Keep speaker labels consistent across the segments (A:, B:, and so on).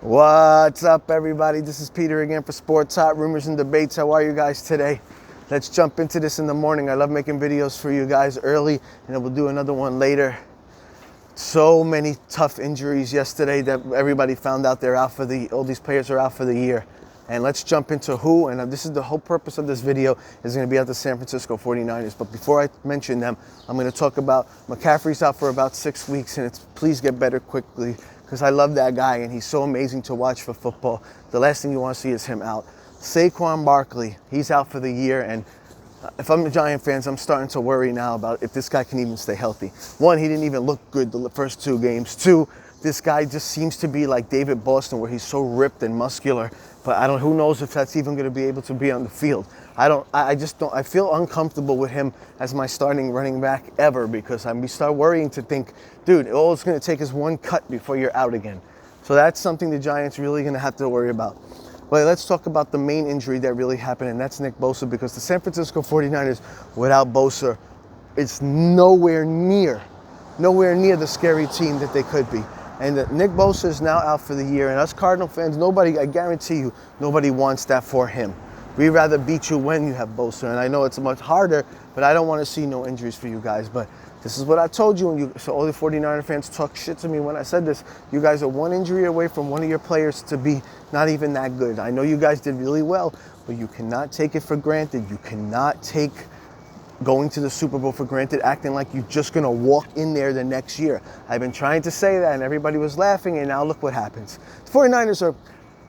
A: What's up, everybody? This is Peter again for Sports Hot Rumors and Debates. How are you guys today? Let's jump into this in the morning. I love making videos for you guys early, and then we'll do another one later. So many tough injuries yesterday that everybody found out they're out for all these players are out for the year. And let's jump into who, and this is the whole purpose of this video, is going to be at the San Francisco 49ers. But before I mention them, I'm going to talk about McCaffrey's out for about 6 weeks, and please get better quickly, because I love that guy, and he's so amazing to watch for football. The last thing you want to see is him out. Saquon Barkley, he's out for the year, and if I'm a Giant fans, I'm starting to worry now about if this guy can even stay healthy. One, he didn't even look good the first 2 games. 2, this guy just seems to be like David Boston, where he's so ripped and muscular, but who knows if that's even going to be able to be on the field. I feel uncomfortable with him as my starting running back ever, because we start worrying to think, dude, all it's going to take is one cut before you're out again. So that's something the Giants really going to have to worry about. But let's talk about the main injury that really happened, and that's Nick Bosa, because the San Francisco 49ers, without Bosa, it's nowhere near the scary team that they could be. And Nick Bosa is now out for the year, and us Cardinal fans, I guarantee you, nobody wants that for him. We'd rather beat you when you have Bosa, and I know it's much harder, but I don't want to see no injuries for you guys. But this is what I told you, so all the 49er fans talk shit to me when I said this. You guys are one injury away from one of your players to be not even that good. I know you guys did really well, but you cannot take it for granted. You cannot take going to the Super Bowl for granted, acting like you're just going to walk in there the next year. I've been trying to say that, and everybody was laughing, and now look what happens. The 49ers are,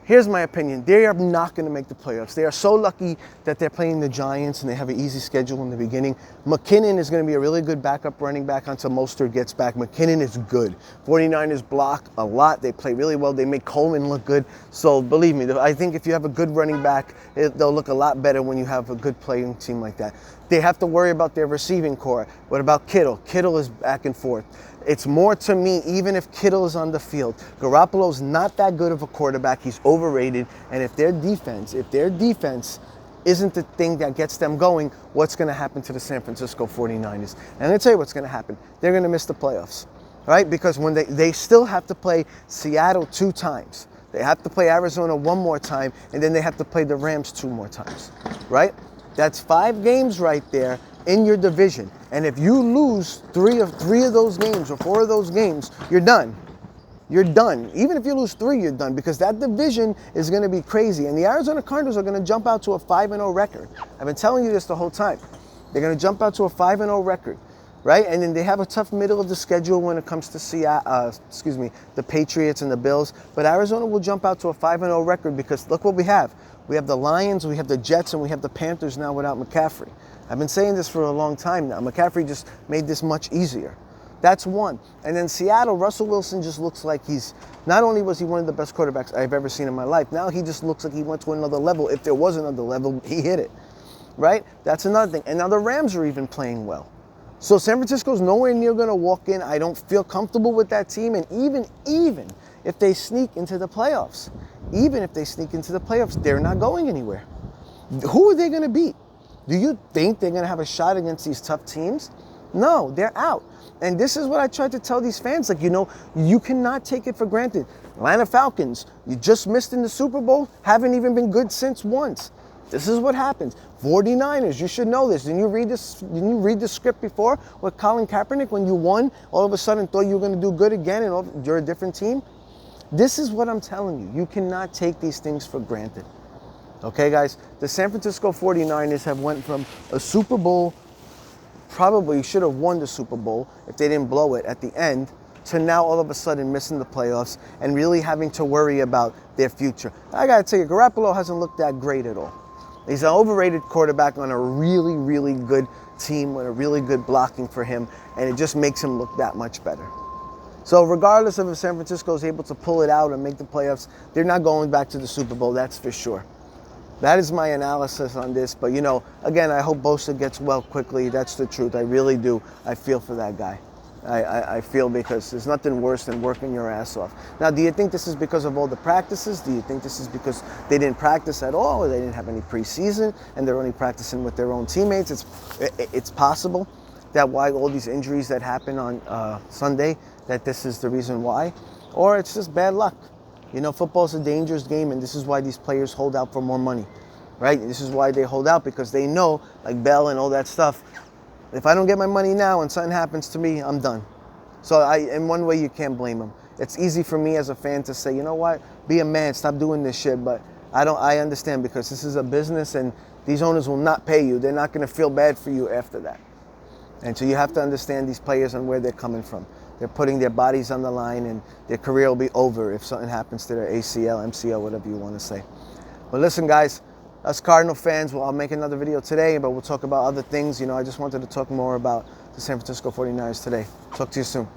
A: here's my opinion, they are not going to make the playoffs. They are so lucky that they're playing the Giants, and they have an easy schedule in the beginning. McKinnon is going to be a really good backup running back until Mostert gets back. McKinnon is good. 49ers block a lot. They play really well. They make Coleman look good. So believe me, I think if you have a good running back, they'll look a lot better when you have a good playing team like that. They have to worry about their receiving core. What about Kittle? Kittle is back and forth. It's more to me, even if Kittle is on the field, Garoppolo's not that good of a quarterback. He's overrated. And if their defense isn't the thing that gets them going, what's going to happen to the San Francisco 49ers? And I'm going to tell you what's going to happen. They're going to miss the playoffs, right? Because when they still have to play Seattle 2 times. They have to play Arizona 1 more time, and then they have to play the Rams 2 more times, right? That's 5 games right there in your division. And if you lose 3 of those games or 4 of those games, you're done. You're done. Even if you lose 3, you're done, because that division is going to be crazy. And the Arizona Cardinals are going to jump out to a 5-0 record. I've been telling you this the whole time. They're going to jump out to a 5-0 record, right? And then they have a tough middle of the schedule when it comes to the Patriots and the Bills. But Arizona will jump out to a 5-0 record, because look what we have. We have the Lions, we have the Jets, and we have the Panthers now without McCaffrey. I've been saying this for a long time now. McCaffrey just made this much easier. That's one. And then Seattle, Russell Wilson just looks like not only was he one of the best quarterbacks I've ever seen in my life, now he just looks like he went to another level. If there was another level, he hit it, right? That's another thing. And now the Rams are even playing well. So San Francisco's nowhere near going to walk in. I don't feel comfortable with that team. And even if they sneak into the playoffs, they're not going anywhere. Who are they going to beat? Do you think they're going to have a shot against these tough teams? No, they're out. And this is what I tried to tell these fans. You cannot take it for granted. Atlanta Falcons, you just missed in the Super Bowl, haven't even been good since once. This is what happens. 49ers, you should know this. Didn't you read the script before with Colin Kaepernick? When you won, all of a sudden thought you were going to do good again, and you're a different team? This is what I'm telling you. You cannot take these things for granted. Okay, guys? The San Francisco 49ers have went from a Super Bowl, probably should have won the Super Bowl if they didn't blow it at the end, to now all of a sudden missing the playoffs and really having to worry about their future. I got to tell you, Garoppolo hasn't looked that great at all. He's an overrated quarterback on a really, really good team with a really good blocking for him, and it just makes him look that much better. So regardless of if San Francisco is able to pull it out and make the playoffs, they're not going back to the Super Bowl, that's for sure. That is my analysis on this. But, again, I hope Bosa gets well quickly. That's the truth. I really do. I feel for that guy. I feel, because there's nothing worse than working your ass off. Now, do you think this is because of all the practices? Do you think this is because they didn't practice at all, or they didn't have any preseason and they're only practicing with their own teammates? It's possible that why all these injuries that happen on Sunday, that this is the reason why. Or it's just bad luck. You know, football's a dangerous game, and this is why these players hold out for more money, right? This is why they hold out, because they know, like Bell and all that stuff, if I don't get my money now and something happens to me, I'm done. So in one way, you can't blame them. It's easy for me as a fan to say, you know what, be a man, stop doing this shit. But I understand, because this is a business, and these owners will not pay you. They're not going to feel bad for you after that. And so you have to understand these players and where they're coming from. They're putting their bodies on the line, and their career will be over if something happens to their ACL, MCL, whatever you want to say. But listen, guys, us Cardinal fans, well, I'll make another video today, but we'll talk about other things. You know, I just wanted to talk more about the San Francisco 49ers today. Talk to you soon.